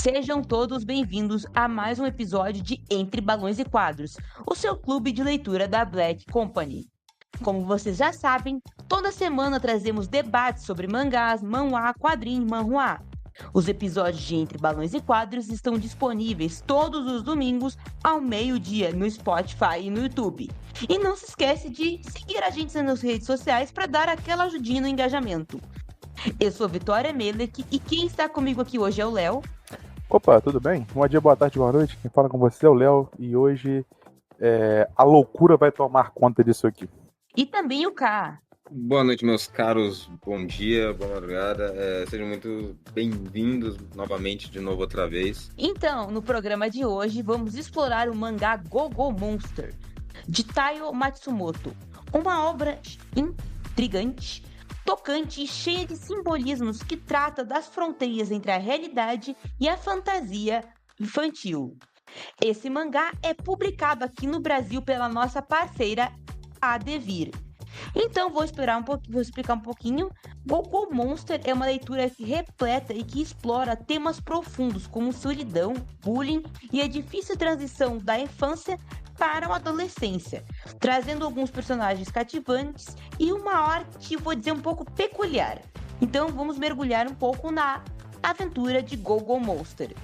Sejam todos bem-vindos a mais um episódio de Entre Balões e Quadros, o seu clube de leitura da Black Company. Como vocês já sabem, toda semana trazemos debates sobre mangás, manhwa, quadrinho e manhua. Os episódios de Entre Balões e Quadros estão disponíveis todos os domingos ao meio-dia no Spotify e no YouTube. E não se esquece de seguir a gente nas redes sociais para dar aquela ajudinha no engajamento. Eu sou Vitória Melek e quem está comigo aqui hoje é o Léo. Opa, tudo bem? Bom dia, boa tarde, boa noite. Quem fala com você é o Léo e hoje a loucura vai tomar conta disso aqui. E também o K. Boa noite, meus caros. Bom dia, boa madrugada. Sejam muito bem-vindos novamente, de novo outra vez. Então, no programa de hoje, vamos explorar o mangá Go-Go Monster, de Taiyo Matsumoto. Uma obra intrigante, tocante e cheia de simbolismos que trata das fronteiras entre a realidade e a fantasia infantil. Esse mangá é publicado aqui no Brasil pela nossa parceira Adevir. Então vou explicar um pouquinho. Go-Go Monster é uma leitura repleta e que explora temas profundos como solidão, bullying e a difícil transição da infância para a adolescência, trazendo alguns personagens cativantes e uma arte, vou dizer, um pouco peculiar. Então vamos mergulhar um pouco na aventura de Go-Go Monster.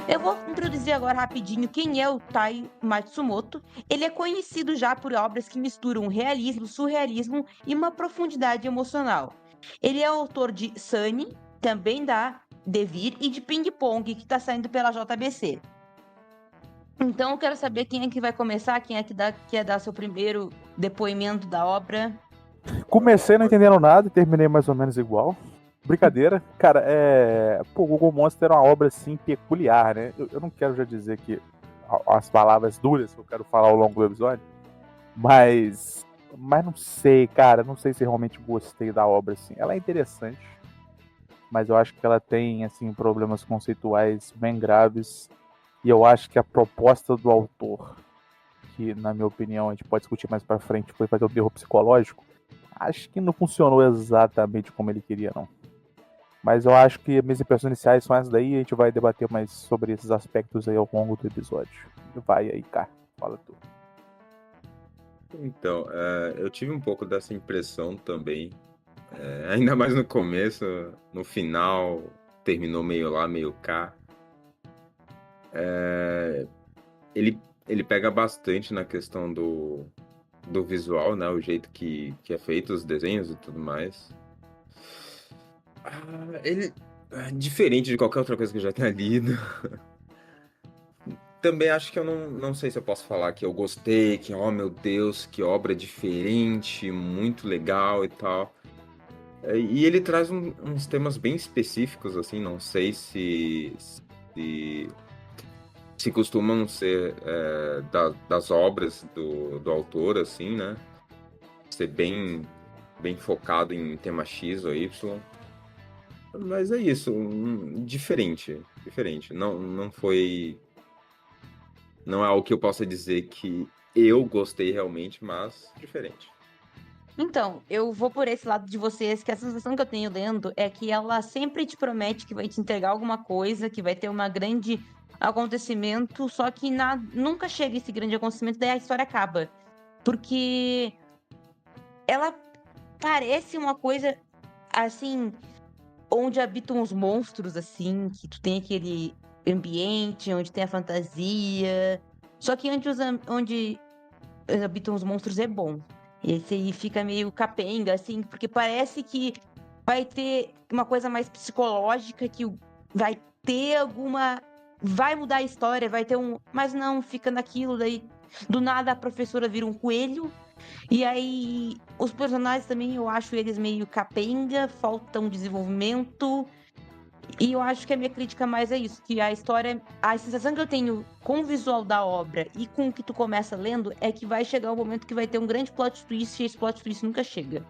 Eu vou introduzir agora rapidinho quem é o Taiyo Matsumoto. Ele é conhecido já por obras que misturam realismo, surrealismo e uma profundidade emocional. Ele é autor de Sunny, também da Devir, e de Ping Pong, que está saindo pela JBC. Então eu quero saber quem é que vai começar, quem é que quer dar seu primeiro depoimento da obra. Comecei não entendendo nada e terminei mais ou menos igual. Brincadeira. Cara, o Go-Go Monster é uma obra, assim, peculiar, né? Eu não quero já dizer que as palavras duras que eu quero falar ao longo do episódio, mas não sei, cara. Não sei se realmente gostei da obra, assim. Ela é interessante, mas eu acho que ela tem, assim, problemas conceituais bem graves. E eu acho que a proposta do autor, que, na minha opinião, a gente pode discutir mais pra frente, foi fazer o terror psicológico, acho que não funcionou exatamente como ele queria, não. Mas eu acho que minhas impressões iniciais são essas daí e a gente vai debater mais sobre esses aspectos aí ao longo do episódio. Vai aí, cara. Fala tu. Então, eu tive um pouco dessa impressão também. Ainda mais no começo, no final, terminou meio lá, meio cá. Ele pega bastante na questão do visual, né? O jeito que é feito, os desenhos e tudo mais. Ele é diferente de qualquer outra coisa que eu já tenha lido. Também acho que eu não sei se eu posso falar que eu gostei, que, oh meu Deus, que obra diferente, muito legal e tal. E ele traz uns temas bem específicos, assim, não sei se costumam ser das obras do autor, assim, né? Ser bem focado em tema X ou Y. Mas é isso, diferente. Não foi... Não é algo que eu possa dizer que eu gostei realmente, mas diferente. Então, eu vou por esse lado de vocês, que a sensação que eu tenho lendo é que ela sempre te promete que vai te entregar alguma coisa, que vai ter uma grande acontecimento, só que nunca chega esse grande acontecimento, daí a história acaba. Porque ela parece uma coisa, assim, onde habitam os monstros, assim, que tu tem aquele ambiente onde tem a fantasia. Só que onde habitam os monstros é bom. Esse aí fica meio capenga, assim, porque parece que vai ter uma coisa mais psicológica, que vai ter alguma... Vai mudar a história, vai ter um... Mas não, fica naquilo, daí do nada a professora vira um coelho. E aí, os personagens também, eu acho eles meio capenga, faltam desenvolvimento. E eu acho que a minha crítica mais é isso, que a história, a sensação que eu tenho com o visual da obra e com o que tu começa lendo é que vai chegar um momento que vai ter um grande plot twist e esse plot twist nunca chega.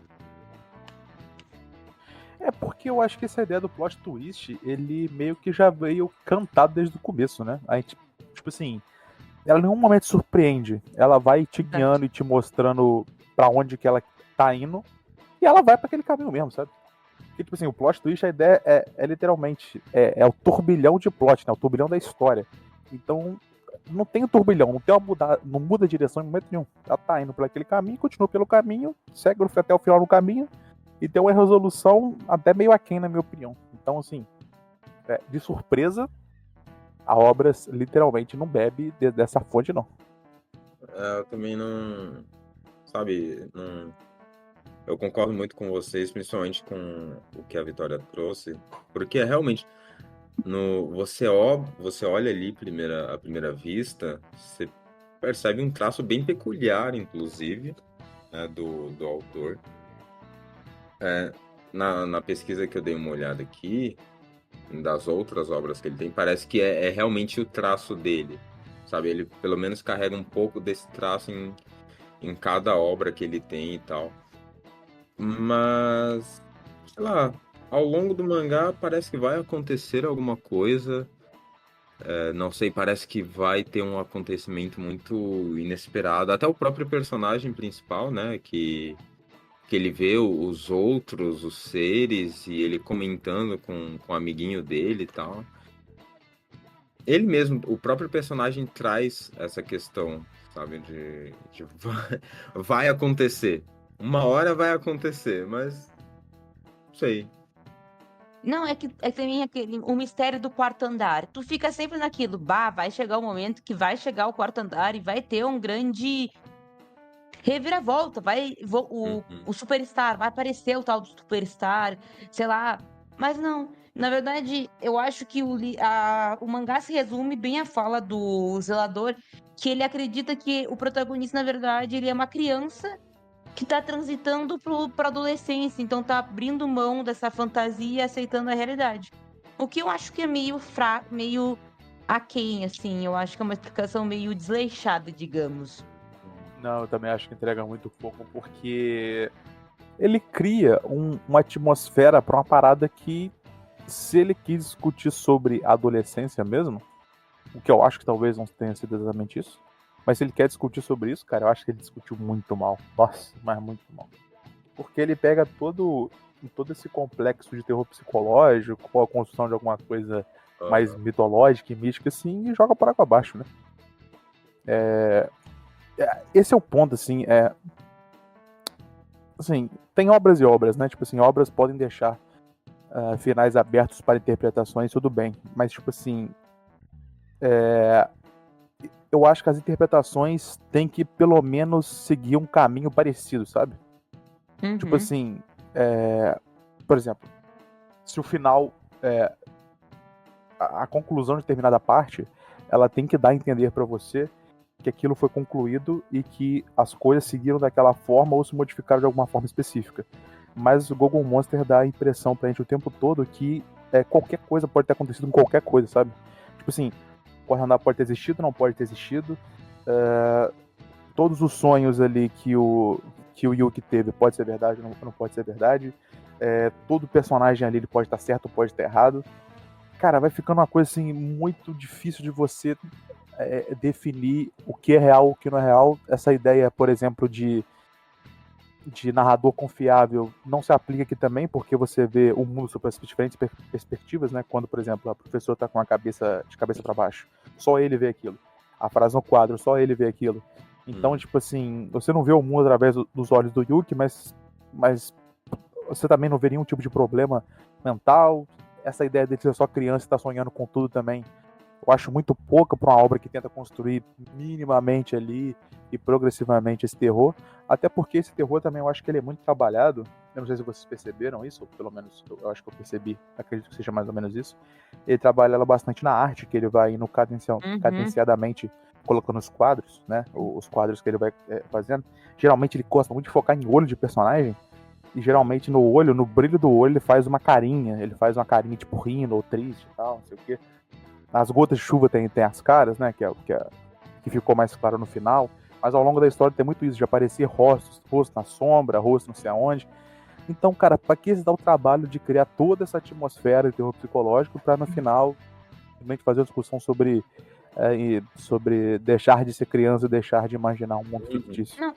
É porque eu acho que essa ideia do plot twist, ele meio que já veio cantado desde o começo, né? A gente, tipo assim, ela em nenhum momento surpreende. Ela vai te Verdade. guiando e te mostrando pra onde que ela tá indo, e ela vai pra aquele caminho mesmo, sabe? Porque, tipo assim, o plot twist, a ideia é literalmente, é o turbilhão de plot, né? O turbilhão da história. Então, não tem o turbilhão, não muda a direção em momento nenhum. Ela tá indo por aquele caminho, continua pelo caminho, segue até o final do caminho, e tem uma resolução até meio aquém, na minha opinião. Então, assim, de surpresa, a obra literalmente não bebe dessa fonte, não. Eu também não, sabe, não, eu concordo muito com vocês, principalmente com o que a Vitória trouxe, porque realmente, você olha ali à primeira vista, você percebe um traço bem peculiar, inclusive, né, do autor. Na pesquisa que eu dei uma olhada aqui, das outras obras que ele tem, parece que é realmente o traço dele, sabe? Ele pelo menos carrega um pouco desse traço em cada obra que ele tem e tal. Mas, sei lá, ao longo do mangá parece que vai acontecer alguma coisa. Não sei, parece que vai ter um acontecimento muito inesperado. Até o próprio personagem principal, né? Que ele vê os outros, os seres, e ele comentando com o amiguinho dele e tal. Ele mesmo, o próprio personagem traz essa questão, sabe? De vai acontecer. Uma hora vai acontecer, mas não sei. Não, é que também o mistério do quarto andar. Tu fica sempre naquilo, bah, vai chegar o momento que vai chegar o quarto andar e vai ter um grande reviravolta, Uhum. o Superstar, vai aparecer o tal do Superstar, sei lá. Mas não, na verdade, eu acho que o mangá se resume bem à fala do zelador, que ele acredita que o protagonista, na verdade, ele é uma criança que tá transitando pra adolescência, então tá abrindo mão dessa fantasia e aceitando a realidade. O que eu acho que é meio fraco, meio aquém, assim, eu acho que é uma explicação meio desleixada, digamos. Não, eu também acho que entrega muito pouco, porque ele cria uma atmosfera pra uma parada que, se ele quis discutir sobre a adolescência mesmo, o que eu acho que talvez não tenha sido exatamente isso, mas se ele quer discutir sobre isso, cara, eu acho que ele discutiu muito mal. Nossa, mas muito mal. Porque ele pega todo esse complexo de terror psicológico, com a construção de alguma coisa mais Aham. mitológica e mística, assim, e joga por água abaixo, né? Esse é o ponto, assim, assim, tem obras e obras, né? Tipo assim, obras podem deixar finais abertos para interpretações, tudo bem. Mas, tipo assim, eu acho que as interpretações têm que, pelo menos, seguir um caminho parecido, sabe? Tipo Uhum. assim, por exemplo, se o final, a conclusão de determinada parte, ela tem que dar a entender para você que aquilo foi concluído e que as coisas seguiram daquela forma ou se modificaram de alguma forma específica. Mas o Google Monster dá a impressão pra gente o tempo todo que qualquer coisa pode ter acontecido com qualquer coisa, sabe? Tipo assim, o Guaraná pode ter existido, não pode ter existido. Todos os sonhos ali que o Yuki teve pode ser verdade, não pode ser verdade. Todo personagem ali ele pode estar certo, pode estar errado. Cara, vai ficando uma coisa assim muito difícil de você definir o que é real, o que não é real. Essa ideia, por exemplo, de narrador confiável não se aplica aqui também, porque você vê o mundo sob as diferentes perspectivas, né? Quando, por exemplo, a professora está com a cabeça de cabeça para baixo, só ele vê aquilo. A frase no quadro, só ele vê aquilo. Então, tipo assim, você não vê o mundo através dos olhos do Yuki, mas você também não vê nenhum tipo de problema mental. Essa ideia de ser só criança e estar sonhando com tudo também, eu acho muito pouca para uma obra que tenta construir minimamente ali e progressivamente esse terror. Até porque esse terror também eu acho que ele é muito trabalhado. Eu não sei se vocês perceberam isso, ou pelo menos eu acho que eu percebi, acredito que seja mais ou menos isso. Ele trabalha ela bastante na arte, que ele vai indo Uhum. cadenciadamente colocando os quadros, né? Os quadros que ele vai fazendo. Geralmente ele gosta muito de focar em olho de personagem. E geralmente no olho, no brilho do olho, ele faz uma carinha. Ele faz uma carinha tipo rindo ou triste e tal, não sei o quê. Nas gotas de chuva tem as caras, né? Que ficou mais claro no final. Mas ao longo da história tem muito isso, de aparecer rosto na sombra, rosto não sei aonde. Então, cara, pra que se dá o trabalho de criar toda essa atmosfera de terror psicológico pra no final simplesmente fazer uma discussão sobre e sobre deixar de ser criança e deixar de imaginar um mundo Uhum. fictício. Não,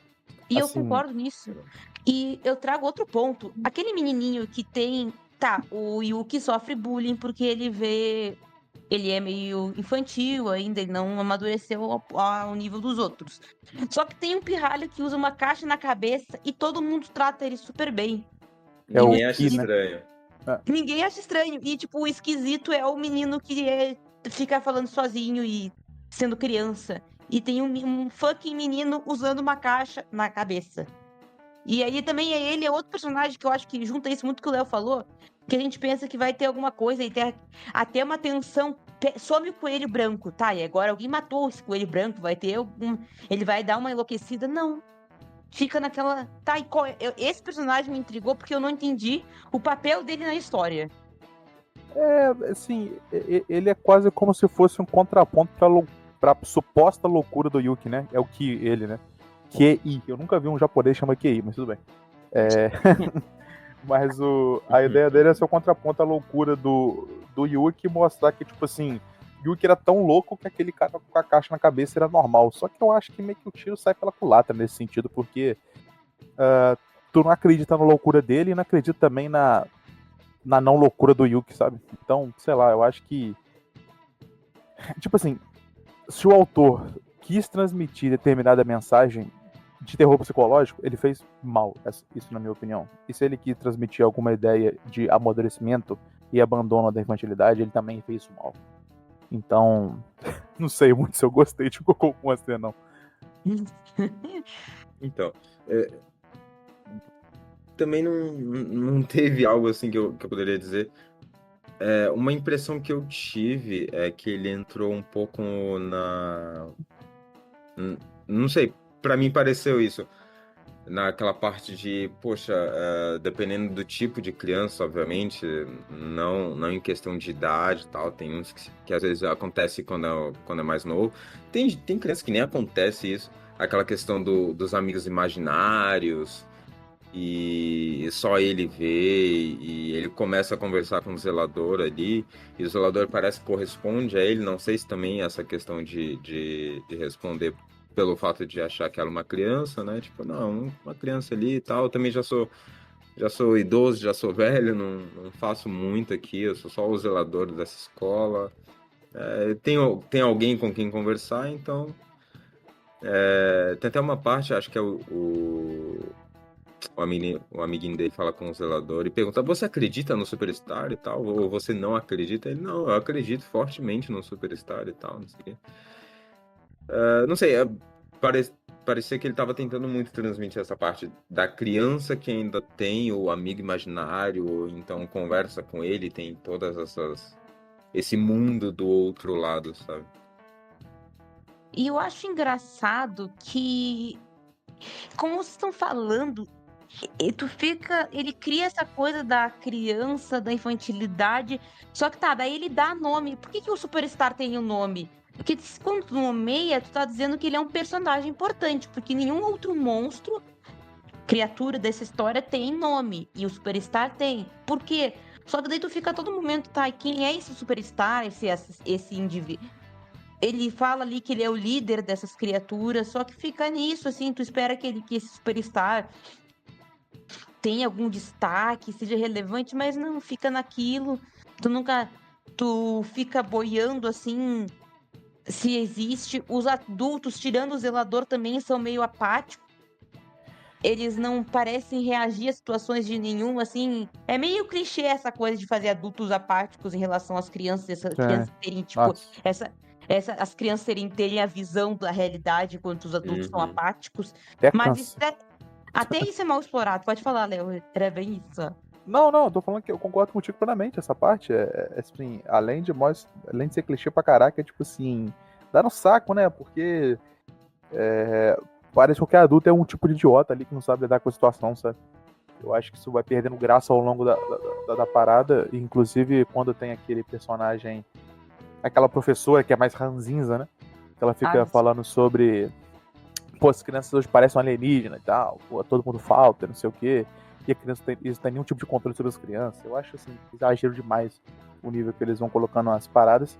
e eu Assim, concordo nisso. E eu trago outro ponto. Aquele menininho que tem. Tá, o Yuki sofre bullying porque ele vê. Ele é meio infantil ainda, ele não amadureceu ao nível dos outros. Só que tem um pirralho que usa uma caixa na cabeça e todo mundo trata ele super bem. É o Ninguém acha Ki, né? estranho. Ninguém acha estranho. E, tipo, o esquisito é o menino que fica falando sozinho e sendo criança. E tem um fucking menino usando uma caixa na cabeça. E aí também ele é outro personagem que eu acho que junta isso muito que o Léo falou, que a gente pensa que vai ter alguma coisa e ter até uma tensão. Some o coelho branco, tá? E agora alguém matou esse coelho branco, vai ter algum. Ele vai dar uma enlouquecida? Não. Fica naquela. Tá, e esse personagem me intrigou porque eu não entendi o papel dele na história. Assim, ele é quase como se fosse um contraponto pra suposta loucura do Yuki, né? É o Ki, ele, né? QI. Eu nunca vi um japonês chamar QI, mas tudo bem. Mas a ideia dele é ser o contraponto à loucura do Yuki, mostrar que, tipo assim, Yuki era tão louco que aquele cara com a caixa na cabeça era normal. Só que eu acho que meio que o tiro sai pela culatra nesse sentido, porque tu não acredita na loucura dele e não acredita também na não loucura do Yuki, sabe? Então, sei lá, eu acho que. Tipo assim, se o autor quis transmitir determinada mensagem de terror psicológico, ele fez mal, isso na minha opinião. E se ele quis transmitir alguma ideia de amadurecimento e abandono da infantilidade, ele também fez isso mal. Então, não sei muito se eu gostei de Goku Monster, não. Então, também não teve algo assim que eu poderia dizer. Uma impressão que eu tive é que ele entrou um pouco na... Não sei, pra mim pareceu isso. Naquela parte de, poxa, dependendo do tipo de criança, obviamente, não em questão de idade e tal, tem uns que às vezes acontece quando é mais novo. Tem criança que nem acontece isso, aquela questão dos amigos imaginários, e só ele vê, e ele começa a conversar com o zelador ali, e o zelador parece que corresponde a ele, não sei se também essa questão de responder pelo fato de achar que ela é uma criança, né? Tipo, não, uma criança ali e tal. Eu também já sou idoso, já sou velho, não faço muito aqui, eu sou só o zelador dessa escola. Tem alguém com quem conversar, então. Tem até uma parte, acho que é o amiguinho dele fala com o zelador e pergunta: Você acredita no Superstar e tal? Ou você não acredita? Ele: Não, eu acredito fortemente no Superstar e tal, não sei o quê. Não sei, parecia que ele estava tentando muito transmitir essa parte da criança que ainda tem o amigo imaginário, ou então conversa com ele, tem esse mundo do outro lado, sabe? E eu acho engraçado que, como vocês estão falando, ele cria essa coisa da criança, da infantilidade, só que tá, daí ele dá nome. Por que o Superstar tem um nome? Porque quando tu nomeia, tu tá dizendo que ele é um personagem importante, porque nenhum outro monstro, criatura dessa história tem nome, e o Superstar tem. Por quê? Só que daí tu fica a todo momento, tá, e quem é esse Superstar, esse indivíduo? Ele fala ali que ele é o líder dessas criaturas, só que fica nisso, assim, tu espera que esse Superstar tenha algum destaque, seja relevante, mas não, fica naquilo. Tu fica boiando, assim, se existe. Os adultos, tirando o zelador, também são meio apáticos. Eles não parecem reagir a situações de nenhum, assim. É meio clichê essa coisa de fazer adultos apáticos em relação às crianças, essas crianças terem, tipo, Nossa. as crianças terem a visão da realidade enquanto os adultos são Uhum. apáticos. Até Mas cansa. até isso é mal explorado. Pode falar, Léo. Era bem isso. Ó. Não, eu tô falando que eu concordo contigo plenamente. Essa parte assim, além de ser clichê pra caraca, é tipo assim, dá no saco, né? Porque parece que qualquer adulto é um tipo de idiota ali que não sabe lidar com a situação, sabe? Eu acho que isso vai perdendo graça ao longo da parada, inclusive quando tem aquele personagem, aquela professora que é mais ranzinza, né? Que ela fica falando sobre, pô, as crianças hoje parecem um alienígena e tal, pô, todo mundo falta, não sei o quê, e a criança não tem nenhum tipo de controle sobre as crianças. Eu acho, assim, exagero demais o nível que eles vão colocando nas paradas.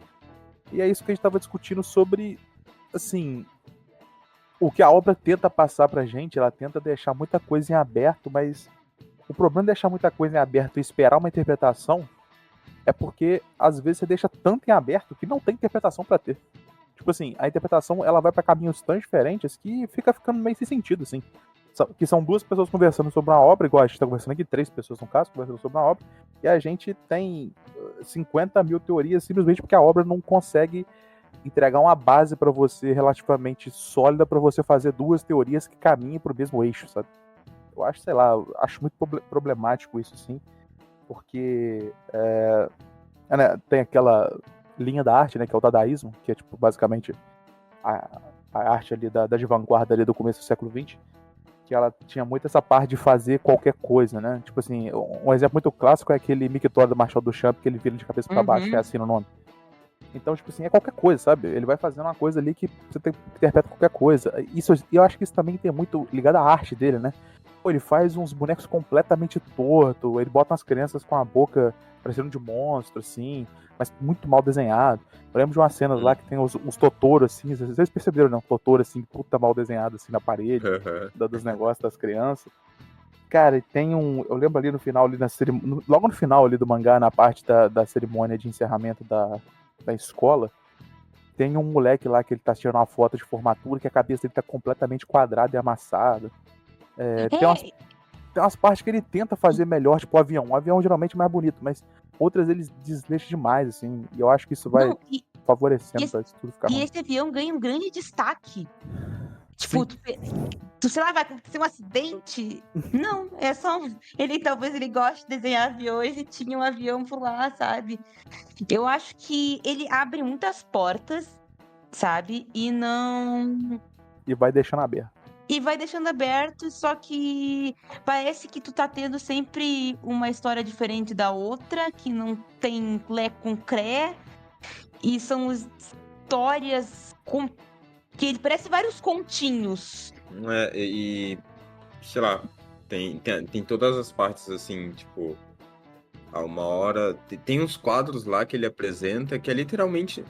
E é isso que a gente tava discutindo sobre, assim, o que a obra tenta passar pra gente, ela tenta deixar muita coisa em aberto, mas o problema de deixar muita coisa em aberto e esperar uma interpretação é porque, às vezes, você deixa tanto em aberto que não tem interpretação pra ter. Tipo assim, a interpretação, ela vai pra caminhos tão diferentes que fica ficando meio sem sentido, assim. Que são duas pessoas conversando sobre uma obra, igual a gente tá conversando aqui, 3 pessoas no caso, conversando sobre uma obra, e a gente tem 50 mil teorias simplesmente porque a obra não consegue entregar uma base pra você relativamente sólida pra você fazer duas teorias que caminhem pro mesmo eixo, sabe? Eu acho, sei lá, eu acho muito problemático isso, sim, porque né, tem aquela linha da arte, né, que é o dadaísmo, que é, tipo, basicamente a, a arte ali da de vanguarda ali do começo do século XX, que ela tinha muito essa parte de fazer qualquer coisa, né? Tipo assim, um exemplo muito clássico é aquele mictório do Marshall Duchamp, que ele vira de cabeça pra baixo, é assim no nome. Então, tipo assim, é qualquer coisa, sabe? Ele vai fazendo uma coisa ali que você interpreta qualquer coisa. Isso, eu acho que isso também tem muito ligado à arte dele, né? Pô, ele faz uns bonecos completamente tortos, ele bota umas crianças com a boca parecendo de monstro, assim, mas muito mal desenhado. Eu lembro de umas cenas lá que tem uns Totoro, assim, vocês perceberam, né? Um Totoro, assim, puta mal desenhado, assim, na parede, dos negócios das crianças. Cara, e tem um. Eu lembro ali no final, ali logo no final ali do mangá, na parte da cerimônia de encerramento da escola, tem um moleque lá que ele tá tirando uma foto de formatura que a cabeça dele tá completamente quadrada e amassada. Tem umas partes que ele tenta fazer melhor, tipo o avião. O avião geralmente é mais bonito, mas outras ele desleixam demais, assim. E eu acho que isso vai favorecendo pra isso tudo ficar ruim. E esse avião ganha um grande destaque. Tipo, sei lá, vai acontecer um acidente? Não, é só. Talvez ele goste de desenhar aviões e tinha um avião por lá, sabe? Eu acho que ele abre muitas portas, sabe? E não. E vai deixando aberto. E vai deixando aberto, só que parece que tu tá tendo sempre uma história diferente da outra, que não tem lé com cré, e são histórias que ele parece vários continhos. E sei lá, tem todas as partes assim, tipo, a uma hora. Tem uns quadros lá que ele apresenta que é literalmente.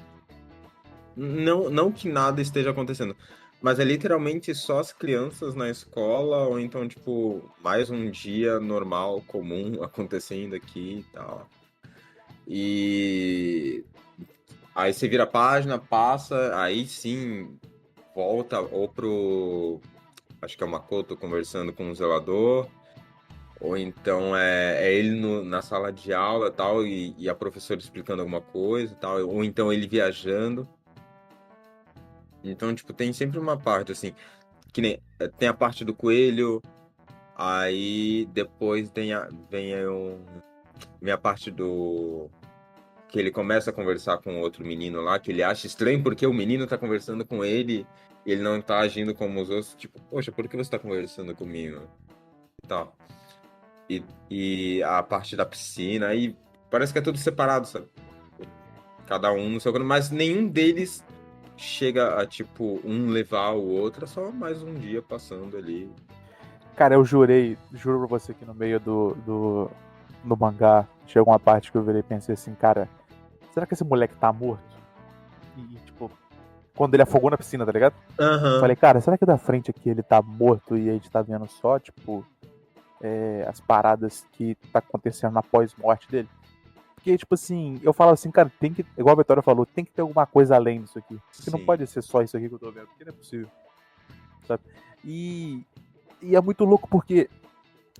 Não que nada esteja acontecendo, mas é literalmente só as crianças na escola, ou então, tipo, mais um dia normal, comum, acontecendo aqui e tal. E aí você vira a página, passa, aí sim volta ou pro. Acho que é o Makoto conversando com o zelador, ou então é ele na sala de aula tal, e a professora explicando alguma coisa e tal, ou então ele viajando. Então, tipo, tem sempre uma parte, assim, que nem tem a parte do coelho, aí depois vem a parte do que ele começa a conversar com outro menino lá, que ele acha estranho porque o menino tá conversando com ele e ele não tá agindo como os outros, tipo, poxa, por que você tá conversando comigo? E tal. E a parte da piscina, aí parece que é tudo separado, sabe? Cada um no seu canto, mas nenhum deles chega a, tipo, um levar o outro, é só mais um dia passando ali. Cara, eu juro pra você que no meio do mangá, chegou uma parte que eu virei e pensei assim, cara, será que esse moleque tá morto? E, tipo, quando ele afogou na piscina, tá ligado? Aham. Falei, cara, será que da frente aqui ele tá morto e a gente tá vendo só, tipo, as paradas que tá acontecendo na pós-morte dele? Porque, tipo assim, eu falo assim, cara, tem que, igual a Vitória falou, tem que ter alguma coisa além disso aqui. Porque não pode ser só isso aqui que eu tô vendo, porque não é possível. Sabe? E é muito louco porque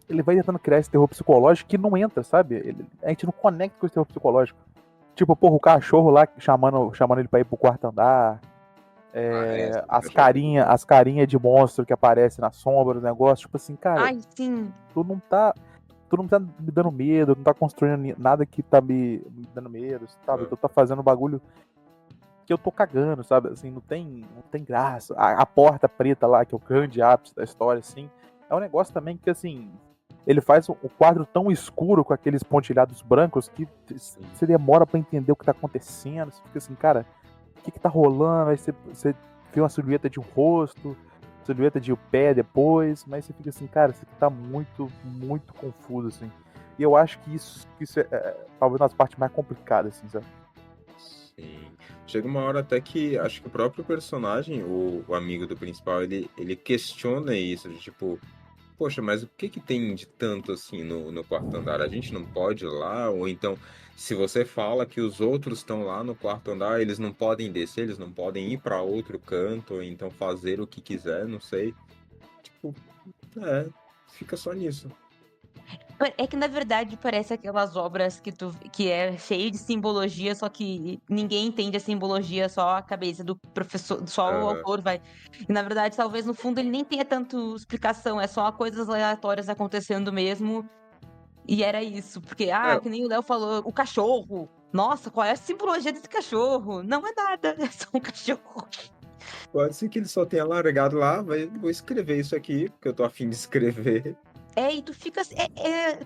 ele vai tentando criar esse terror psicológico que não entra, sabe? A gente não conecta com esse terror psicológico. Tipo, porra, o cachorro lá chamando ele pra ir pro quarto andar. As carinhas de monstro que aparecem na sombra do negócio. Tipo assim, cara. Ai, sim. Tu não tá me dando medo, não tá construindo nada que tá me dando medo, sabe? Tu tá fazendo um bagulho que eu tô cagando, sabe? Assim, não tem graça. A porta preta lá, que é o grande ápice da história, assim, é um negócio também que, assim, ele faz o quadro tão escuro com aqueles pontilhados brancos que você demora pra entender o que tá acontecendo. Você fica assim, cara, o que tá rolando? Aí você vê uma silhueta de um rosto, silhueta de um pé depois, mas você fica assim, cara, isso aqui tá muito, muito confuso, assim. E eu acho que isso é talvez uma das partes mais complicadas, assim, sabe? Sim. Chega uma hora até que acho que o próprio personagem, o amigo do principal, ele questiona isso, de tipo, poxa, mas o que que tem de tanto assim no quarto andar? A gente não pode ir lá? Ou então, se você fala que os outros estão lá no quarto andar, eles não podem descer, eles não podem ir para outro canto, ou então fazer o que quiser, não sei. Tipo, é, fica só nisso. É que na verdade parece aquelas obras que é cheio de simbologia, só que ninguém entende a simbologia, só a cabeça do professor, só o Aham. autor vai. E na verdade, talvez no fundo ele nem tenha tanto explicação, é só coisas aleatórias acontecendo mesmo. E era isso, porque, É, que nem o Léo falou, o cachorro. Nossa, qual é a simbologia desse cachorro? Não é nada, é só um cachorro. pode ser que ele só tenha largado lá, vou escrever isso aqui, porque eu tô afim de escrever. E tu fica.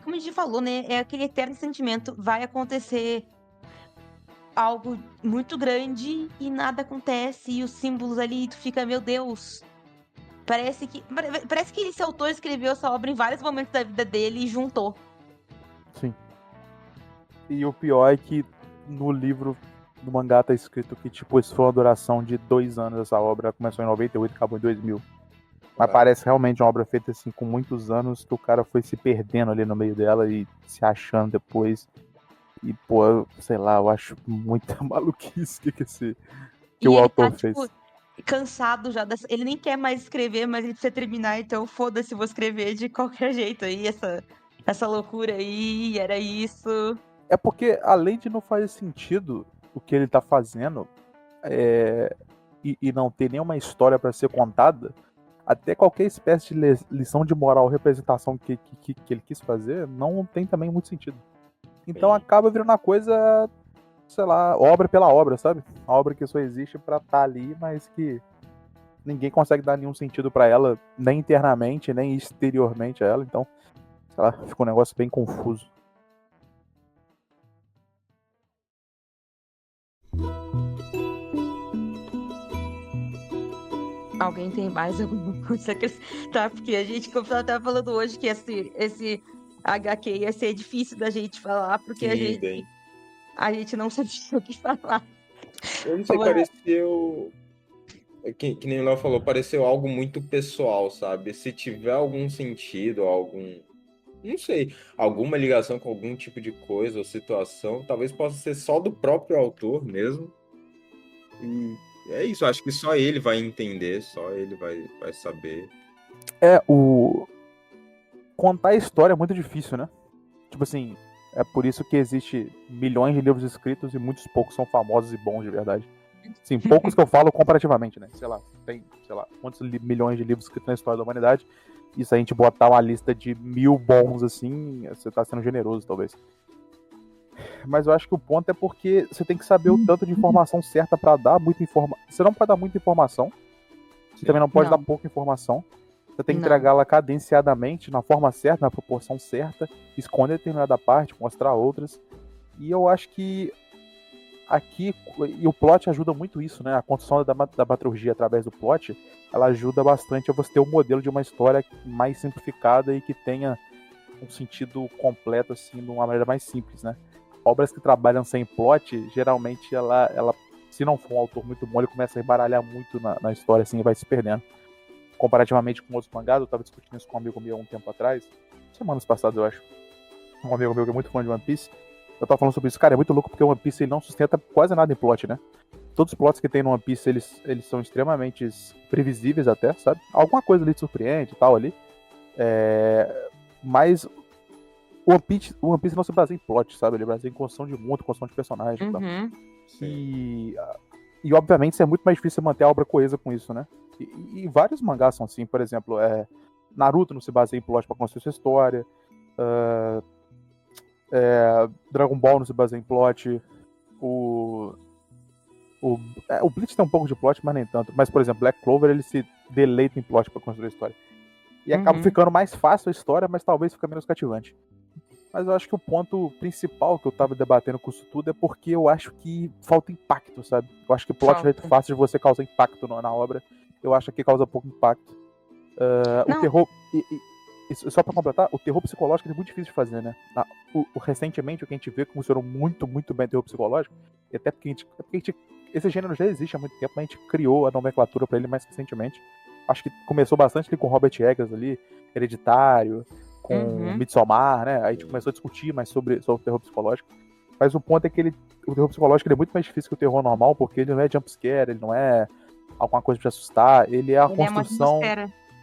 Como a gente falou, né? É aquele eterno sentimento. Vai acontecer algo muito grande e nada acontece, e os símbolos ali, tu fica, meu Deus. Parece que esse autor escreveu essa obra em vários momentos da vida dele e juntou. Sim. E o pior é que no livro do mangá tá escrito que, tipo, isso foi uma duração de 2 anos, essa obra. Começou em 98 e acabou em 2000. Mas Ah, parece realmente uma obra feita, assim, com muitos anos, que o cara foi se perdendo ali no meio dela e se achando depois. E, pô, sei lá, eu acho muita maluquice que E o ele tá, autor tipo, fez. cansado já dessa. Ele nem quer mais escrever, mas ele precisa terminar, então foda-se, vou escrever de qualquer jeito aí, essa loucura aí, era isso. É porque, além de não fazer sentido o que ele tá fazendo, e não ter nenhuma história para ser contada, até qualquer espécie de lição de moral, representação que ele quis fazer, não tem também muito sentido. Então sim. acaba virando uma coisa, sei lá, obra pela obra, sabe? Uma obra que só existe pra estar ali, mas que ninguém consegue dar nenhum sentido pra ela, nem internamente, nem exteriormente a ela. Então, sei lá, fica um negócio bem confuso. Alguém tem mais alguma coisa a acrescentar? Porque a gente, como eu tava falando hoje, que esse HQ ia ser difícil da gente falar, porque a Sim, gente, bem. a gente não sabia o que falar. Eu não sei, pareceu. Que nem o Léo falou, pareceu algo muito pessoal, sabe? Se tiver algum sentido, algum. Não sei, alguma ligação com algum tipo de coisa ou situação, talvez possa ser só do próprio autor mesmo. E é isso, acho que só ele vai entender, só ele vai saber. O contar a história é muito difícil, né? Tipo assim, é por isso que existe milhões de livros escritos e muitos poucos são famosos e bons de verdade. Sim, poucos que eu falo comparativamente, né? Sei lá, tem, sei lá, quantos milhões de livros escritos na história da humanidade. E se a gente botar uma lista de 1000 bons assim, você tá sendo generoso, talvez. Mas eu acho que o ponto é porque você tem que saber o tanto de informação certa pra dar muita informação. Você não pode dar muita informação, você também Sim. não pode dar Não, pouca informação. Você tem que não. entregá-la cadenciadamente, na forma certa, na proporção certa, esconder determinada parte, mostrar outras. E eu acho que aqui, e o plot ajuda muito isso, né? A construção da dramaturgia através do plot, ela ajuda bastante a você ter um modelo de uma história mais simplificada e que tenha um sentido completo, assim, de uma maneira mais simples, né? Obras que trabalham sem plot, geralmente ela se não for um autor muito bom, ele começa a embaralhar muito na história, assim, e vai se perdendo. Comparativamente com outros mangás, eu tava discutindo isso com um amigo meu há um tempo atrás, semanas passadas, eu acho. Um amigo meu que é muito fã de One Piece, eu tava falando sobre isso. Cara, é muito louco porque o One Piece ele não sustenta quase nada em plot, né? Todos os plots que tem no One Piece, eles são extremamente previsíveis até, sabe? Alguma coisa ali te surpreende e tal ali. Mas o One Piece não se baseia em plot, sabe? Ele baseia em construção de mundo, construção de personagem e tal. Uhum. Sim. E obviamente é muito mais difícil manter a obra coesa com isso, né? E vários mangás são assim, por exemplo, Naruto não se baseia em plot pra construir sua história. Dragon Ball não se baseia em plot. O, o Bleach tem um pouco de plot, mas nem tanto. Mas, por exemplo, Black Clover ele se deleita em plot pra construir a história. E acaba Uhum. ficando mais fácil a história, mas talvez fica menos cativante. Mas eu acho que o ponto principal que eu tava debatendo com isso tudo é porque eu acho que falta impacto, sabe? Eu acho que plot é muito Falta. fácil de você causar impacto na obra. Eu acho que causa pouco impacto. O Não, terror. só pra completar, o terror psicológico é muito difícil de fazer, né? Recentemente, o que a gente vê que funcionou muito, muito bem o terror psicológico, e até porque esse gênero já existe há muito tempo, mas a gente criou a nomenclatura pra ele mais recentemente. Acho que começou bastante ali com Robert Eggers ali, Hereditário, com Midsommar, né? Aí a gente começou a discutir mais sobre o terror psicológico. Mas o ponto é que o terror psicológico ele é muito mais difícil que o terror normal, porque ele não é jumpscare, ele não é alguma coisa pra assustar, ele é a construção...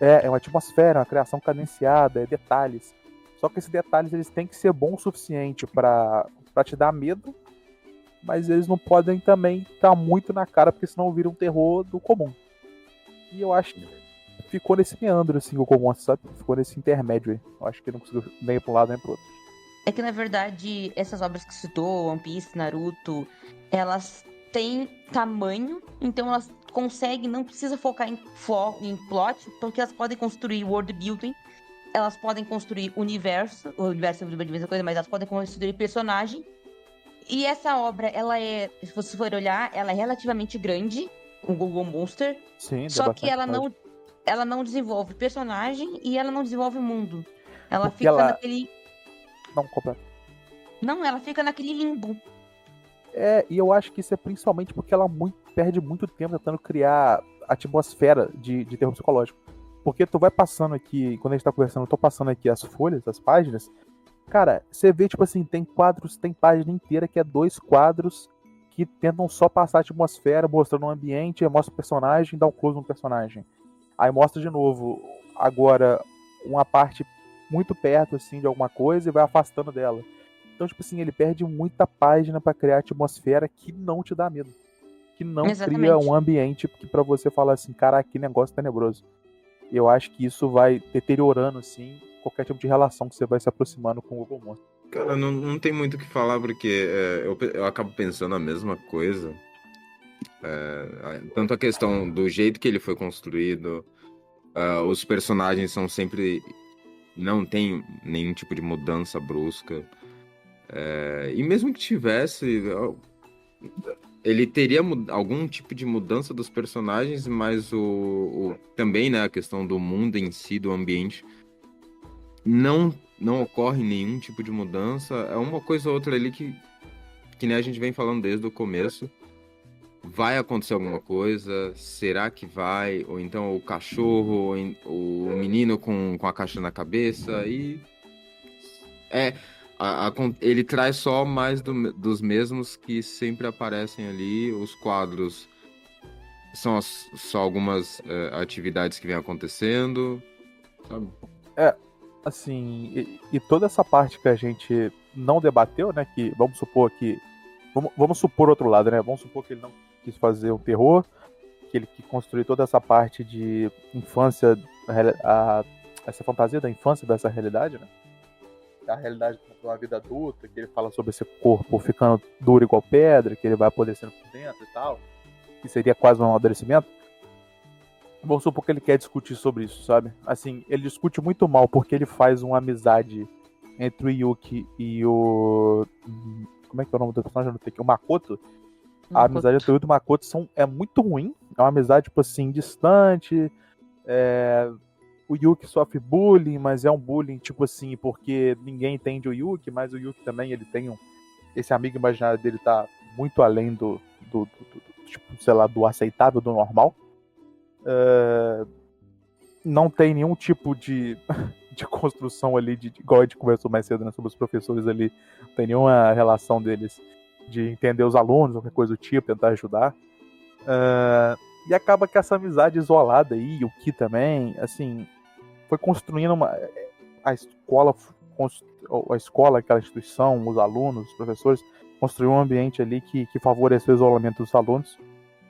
É uma atmosfera, uma criação cadenciada, é detalhes. Só que esses detalhes eles têm que ser bons o suficiente pra te dar medo, mas eles não podem também estar muito na cara, porque senão vira um terror do comum. E eu acho que ficou nesse meandro, assim, o comum, sabe? Ficou nesse intermédio aí. Eu acho que não conseguiu nem pra um lado nem pro outro. É que, na verdade, essas obras que citou, One Piece, Naruto, elas têm tamanho, então elas conseguem, não precisa focar em plot, porque elas podem construir world building, elas podem construir o universo é a mesma coisa, mas elas podem construir personagem. E essa obra, ela é, se você for olhar, ela é relativamente grande, o Google Monster, Sim, só que ela não desenvolve personagem e ela não desenvolve mundo. Ela porque fica naquele... Não, completo. Não, ela fica naquele limbo. E eu acho que isso é principalmente porque ela perde muito tempo tentando criar atmosfera de terror psicológico. Porque tu vai passando aqui, quando a gente tá conversando, eu tô passando aqui as folhas, as páginas. Cara, você vê, tipo assim, tem página inteira que é 2 quadros que tentam só passar a atmosfera, mostrando o ambiente, aí mostra o personagem, dá um close no personagem. Aí mostra de novo, agora, uma parte muito perto, assim, de alguma coisa e vai afastando dela. Então, tipo assim, ele perde muita página pra criar atmosfera que não te dá medo. Que não cria um ambiente que pra você falar assim, cara, que negócio tenebroso. Eu acho que isso vai deteriorando, assim, qualquer tipo de relação que você vai se aproximando com o Google Monster. Cara, não tem muito o que falar, porque eu acabo pensando a mesma coisa. Tanto a questão do jeito que ele foi construído, os personagens são sempre... Não tem nenhum tipo de mudança brusca. E mesmo que tivesse, ele teria algum tipo de mudança dos personagens, mas também, né, a questão do mundo em si, do ambiente, não ocorre nenhum tipo de mudança. É uma coisa ou outra ali que nem a gente vem falando desde o começo. Vai acontecer alguma coisa? Será que vai? Ou então o cachorro, ou o menino com a caixa na cabeça e... ele traz só mais dos mesmos que sempre aparecem ali. Os quadros são só algumas atividades que vêm acontecendo, sabe? Assim, e toda essa parte que a gente não debateu, né, que vamos supor outro lado, né, vamos supor que ele não quis fazer um terror, que ele quis construir toda essa parte de infância, essa fantasia da infância dessa realidade, né, a realidade de uma vida adulta, que ele fala sobre esse corpo ficando duro igual pedra, que ele vai apodrecendo por dentro e tal, que seria quase um amadurecimento. Vamos supor que ele quer discutir sobre isso, sabe? Assim, ele discute muito mal porque ele faz uma amizade entre o Yuki e o... Como é que é o nome do personagem? O Makoto. A amizade entre o Yuki e o Makoto é muito ruim. É uma amizade, tipo assim, distante. O Yuki sofre bullying, mas é um bullying, tipo assim, porque ninguém entende o Yuki, mas o Yuki também, ele tem esse amigo imaginário dele tá muito além do tipo, sei lá, do aceitável, do normal. Não tem nenhum tipo de construção ali, igual a gente conversou mais cedo, né, sobre os professores ali, não tem nenhuma relação deles de entender os alunos, qualquer coisa do tipo, tentar ajudar. E acaba que essa amizade isolada aí, o Ki também, assim, foi construindo a escola, aquela instituição, os alunos, os professores, construiu um ambiente ali que favoreceu o isolamento dos alunos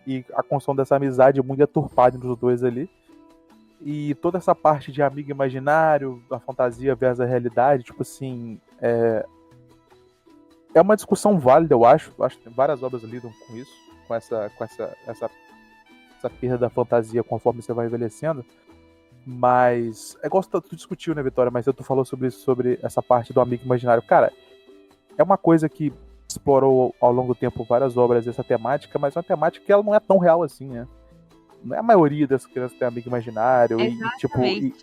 e a construção dessa amizade muito deturpada entre os dois ali. E toda essa parte de amigo imaginário, da fantasia versus a realidade, tipo assim, é uma discussão válida, eu acho. Acho que várias obras lidam com isso, com essa perda da fantasia conforme você vai envelhecendo. Mas é igual tu discutiu, né, Vitória? Mas tu falou sobre essa parte do amigo imaginário. Cara, é uma coisa que explorou ao longo do tempo várias obras essa temática, mas é uma temática que ela não é tão real assim, né? não é a maioria das crianças tem amigo imaginário,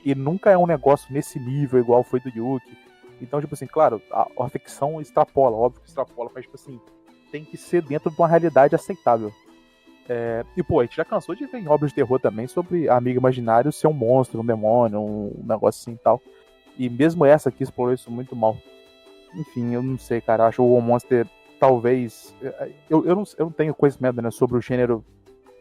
e nunca é um negócio nesse nível igual foi do Yuki. Então, tipo assim, claro, a ficção extrapola, óbvio que extrapola, mas, tipo assim, tem que ser dentro de uma realidade aceitável. E, pô, a gente já cansou de ver em obras de terror também sobre amigo imaginário ser um monstro, um demônio, um negócio assim e tal. E mesmo essa aqui explorou isso muito mal. Enfim, eu não sei, cara. Eu acho o Monster, talvez. Eu não tenho conhecimento, né, sobre o gênero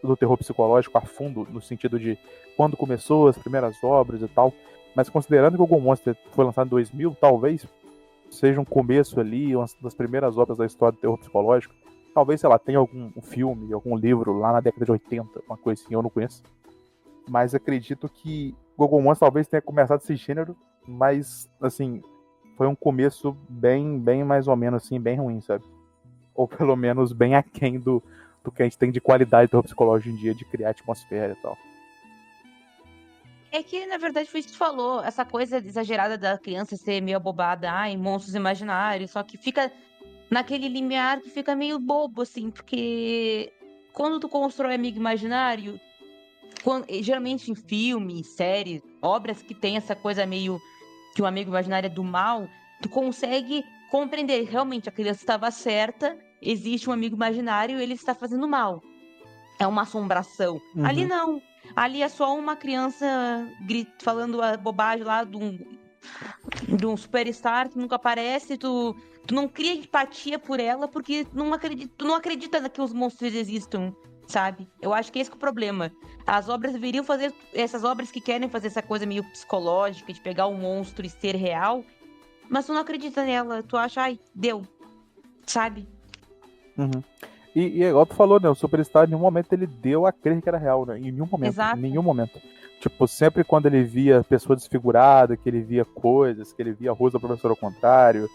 do terror psicológico a fundo, no sentido de quando começou, as primeiras obras e tal. Mas considerando que o Go Monster foi lançado em 2000, talvez seja um começo ali, uma das primeiras obras da história do terror psicológico. Talvez, sei lá, tenha algum filme, algum livro lá na década de 80, uma coisa assim, eu não conheço. Mas acredito que Go Monster talvez tenha começado esse gênero, mas, assim, foi um começo bem mais ou menos, assim, bem ruim, sabe? Ou pelo menos bem aquém do que a gente tem de qualidade do terror psicológico hoje em dia, de criar atmosfera e tal. É que, na verdade, foi isso que tu falou. Essa coisa exagerada da criança ser meio abobada, ai, monstros imaginários, só que fica naquele limiar que fica meio bobo, assim, porque quando tu constrói amigo imaginário, geralmente em filmes, séries, obras que tem essa coisa meio que o amigo imaginário é do mal, tu consegue compreender, realmente a criança estava certa, existe um amigo imaginário e ele está fazendo mal. É uma assombração. Uhum. Ali não. Ali é só uma criança falando a bobagem lá de um superstar que nunca aparece, tu não cria empatia por ela porque tu não acredita que os monstros existam, sabe? Eu acho que esse que é o problema. As obras deveriam fazer, essas obras que querem fazer essa coisa meio psicológica, de pegar o monstro e ser real, mas tu não acredita nela, tu acha, ai, deu, sabe? Uhum. E igual tu falou, né? O Superstar, em nenhum momento ele deu a crer que era real, né? Em nenhum momento. Exato. Em nenhum momento. Tipo, sempre quando ele via pessoa desfigurada, que ele via coisas, que ele via a Rosa, professor ao contrário,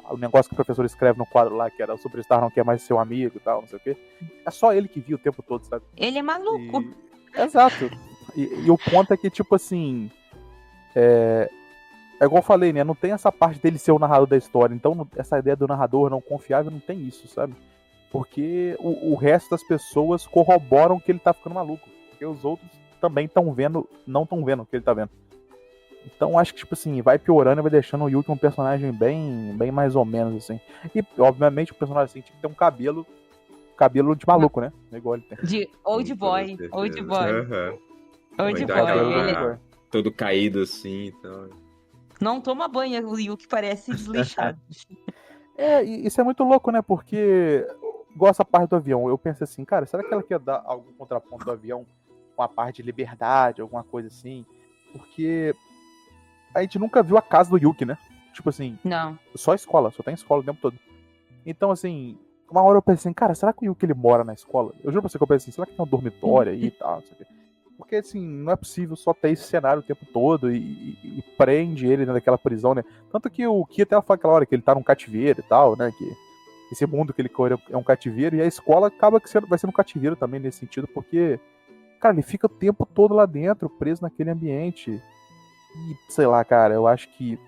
o negócio que o professor escreve no quadro lá, que era o Superstar não quer mais ser seu amigo e tal, não sei o quê. É só ele que via o tempo todo, sabe? Ele é maluco. Exato. E o ponto é que, tipo assim. É igual eu falei, né? Não tem essa parte dele ser o narrador da história. Então, essa ideia do narrador não confiável não tem isso, sabe? Porque o resto das pessoas corroboram que ele tá ficando maluco. Porque os outros também não estão vendo o que ele tá vendo. Então acho que, tipo assim, vai piorando e vai deixando o Yuki um personagem bem mais ou menos, assim. E, obviamente, o personagem assim tinha que ter um cabelo de maluco, né? Igual ele tem. De old boy. Old boy. Uhum. Old Então, boy. todo caído assim, então. Não toma banho, o Yuki parece desleixado. E isso é muito louco, né? Porque, igual essa parte do avião, eu pensei assim, cara, será que ela quer dar algum contraponto do avião com a parte de liberdade, alguma coisa assim? Porque a gente nunca viu a casa do Yuki, né? Tipo assim, Não. só tem escola o tempo todo. Então, assim, uma hora eu pensei assim, cara, será que o Yuki ele mora na escola? Eu juro pra você que eu pensei assim, será que tem um dormitório aí e tal, não sei o quê. Porque, assim, não é possível só ter esse cenário o tempo todo e prende ele naquela prisão, né? Tanto que o Ki até fala aquela hora que ele tá num cativeiro e tal, né? Que esse mundo que ele corre é um cativeiro, e a escola acaba que vai ser um cativeiro também nesse sentido, porque, cara, ele fica o tempo todo lá dentro, preso naquele ambiente. E, sei lá, cara, eu acho que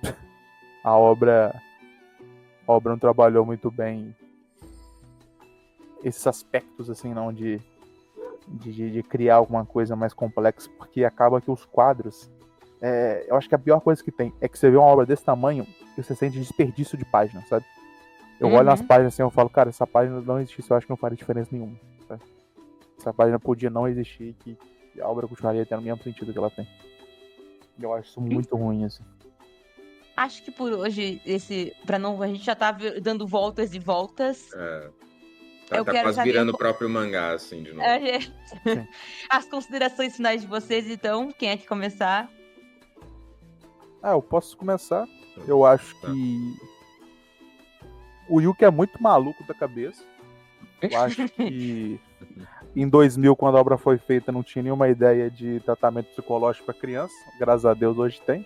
a obra não trabalhou muito bem esses aspectos, assim, não, de criar alguma coisa mais complexa, porque acaba que os quadros, eu acho que a pior coisa que tem é que você vê uma obra desse tamanho e você sente desperdício de página, sabe? Eu olho nas páginas assim, eu falo, cara, essa página não existisse, eu acho que não faria diferença nenhuma, sabe? Essa página podia não existir, que a obra continuaria tendo o mesmo sentido que ela tem. Eu acho isso muito ruim, assim. Acho que por hoje, a gente já tá dando voltas e voltas. Tá quase virando o próprio mangá, assim, de novo. As considerações finais de vocês, então, quem é que começar? Eu posso começar. Eu acho que o Yuki é muito maluco da cabeça. Eu acho que em 2000, quando a obra foi feita, não tinha nenhuma ideia de tratamento psicológico para criança. Graças a Deus, hoje tem.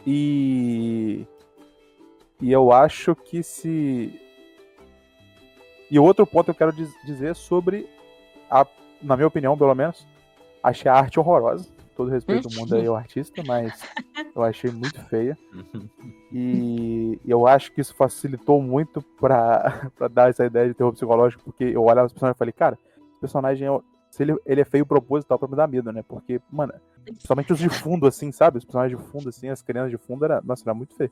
E eu acho que se... E outro ponto que eu quero dizer sobre, na minha opinião, pelo menos, achei a arte horrorosa. Todo respeito do mundo aí ao artista, mas eu achei muito feia. E eu acho que isso facilitou muito pra dar essa ideia de terror psicológico, porque eu olhava os personagens e falei, cara, esse personagem se ele é feio proposital pra me dar medo, né? Porque, mano, principalmente os de fundo, assim, sabe? Os personagens de fundo, assim, as crianças de fundo, nossa, era muito feio.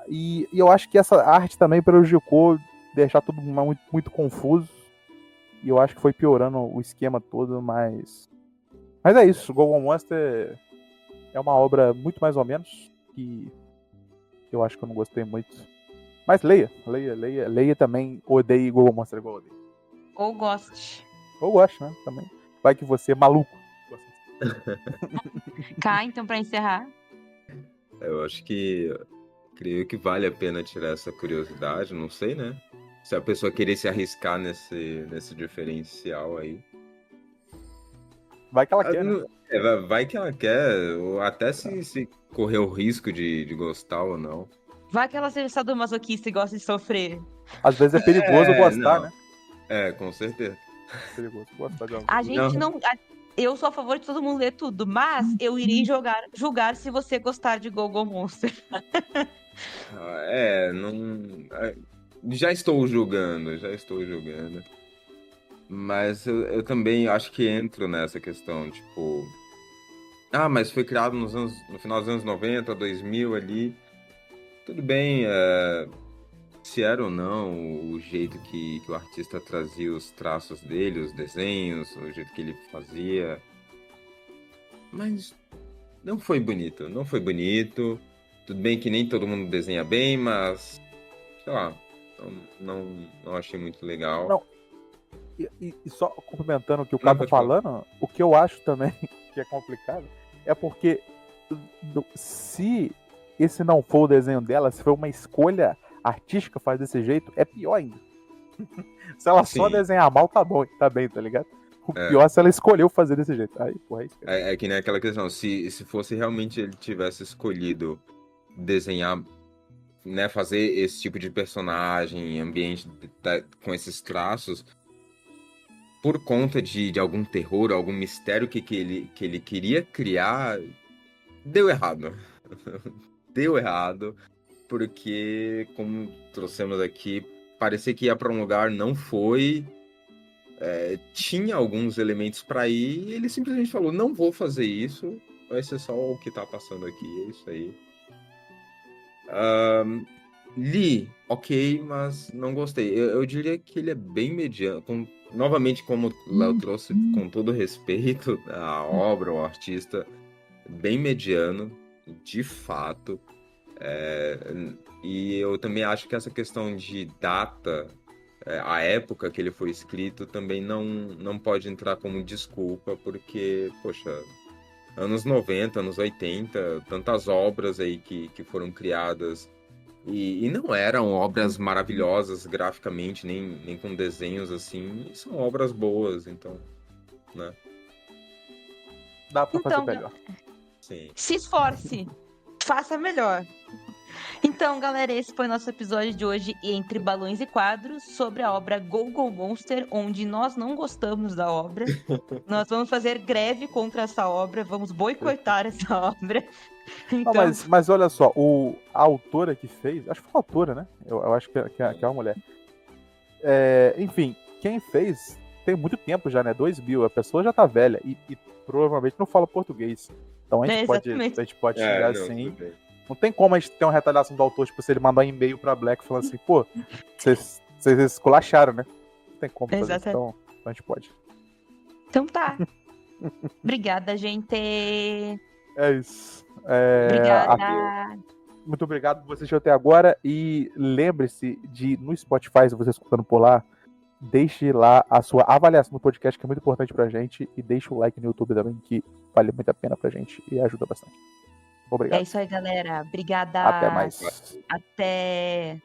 E eu acho que essa arte também prejudicou deixar tudo muito, muito confuso. E eu acho que foi piorando o esquema todo, mas é isso. Gogo Monster é uma obra muito mais ou menos, que eu acho que eu não gostei muito. Mas leia também, odeie Gogo Monster igual eu odeio. Ou goste. Eu gosto, né? Também. Vai que você é maluco. Cá, então, pra encerrar. Eu acho que creio que vale a pena tirar essa curiosidade, não sei, né? Se a pessoa querer se arriscar nesse diferencial aí. Vai que ela quer, né? Vai que ela quer, ou até se correr o risco de gostar ou não. Vai que ela seja sadomasoquista e gosta de sofrer. Às vezes é perigoso gostar, não. né? Com certeza. É perigoso gostar de algo. A gente não. Eu sou a favor de todo mundo ler tudo, mas eu irei julgar se você gostar de Gogo Monster. Já estou julgando. Mas eu também acho que entro nessa questão, tipo... mas foi criado no final dos anos 90, 2000 ali. Tudo bem, se era ou não o jeito que o artista trazia os traços dele, os desenhos, o jeito que ele fazia. Mas não foi bonito. Tudo bem que nem todo mundo desenha bem, mas... sei lá, não achei muito legal. Não. E só complementando o que o cara tá falando, o que eu acho também que é complicado é porque se esse não for o desenho dela, se for uma escolha artística fazer desse jeito, é pior ainda. Se ela só desenhar mal, tá bom, tá bem, tá ligado? O pior é se ela escolheu fazer desse jeito. Aí, porra, é que nem aquela questão, se fosse realmente ele tivesse escolhido desenhar, né, fazer esse tipo de personagem, ambiente com esses traços, por conta de algum terror, algum mistério que ele queria criar, deu errado. Deu errado, porque, como trouxemos aqui, parecia que ia para um lugar, não foi. Tinha alguns elementos para ir, e ele simplesmente falou, não vou fazer isso, vai ser só o que tá passando aqui, é isso aí. Li, ok, mas não gostei. Eu diria que ele é bem mediano. Novamente, como o Léo trouxe, com todo respeito à obra, ao artista, bem mediano, de fato. E eu também acho que essa questão de data, a época que ele foi escrito, também não pode entrar como desculpa, porque, poxa, anos 90, anos 80, tantas obras aí que foram criadas. E não eram obras maravilhosas graficamente, nem com desenhos assim. São obras boas, então, né? Dá pra fazer melhor. Sim. Se esforce. Faça melhor. Então, galera, esse foi o nosso episódio de hoje Entre Balões e Quadros sobre a obra Gogo Monster, onde nós não gostamos da obra. Nós vamos fazer greve contra essa obra, vamos boicotar essa obra. Então... Não, mas olha só, a autora que fez, acho que foi a autora, né? Eu acho que é uma mulher. Enfim, quem fez tem muito tempo já, né? 2000, a pessoa já tá velha e provavelmente não fala português. Então a gente pode chegar assim. Não tem como a gente ter uma retaliação do autor, tipo, se ele mandar um e-mail pra Black falando assim, pô, vocês esculacharam, né? Não tem como fazer isso, então a gente pode. Então tá. Obrigada, gente. É isso. Obrigada. Muito obrigado por você assistir até agora. E lembre-se de, no Spotify, se você escutando por lá, deixe lá a sua avaliação do podcast, que é muito importante pra gente. E deixe o like no YouTube também, que vale muito a pena pra gente e ajuda bastante. Obrigado. É isso aí, galera. Obrigada. Até mais. Até.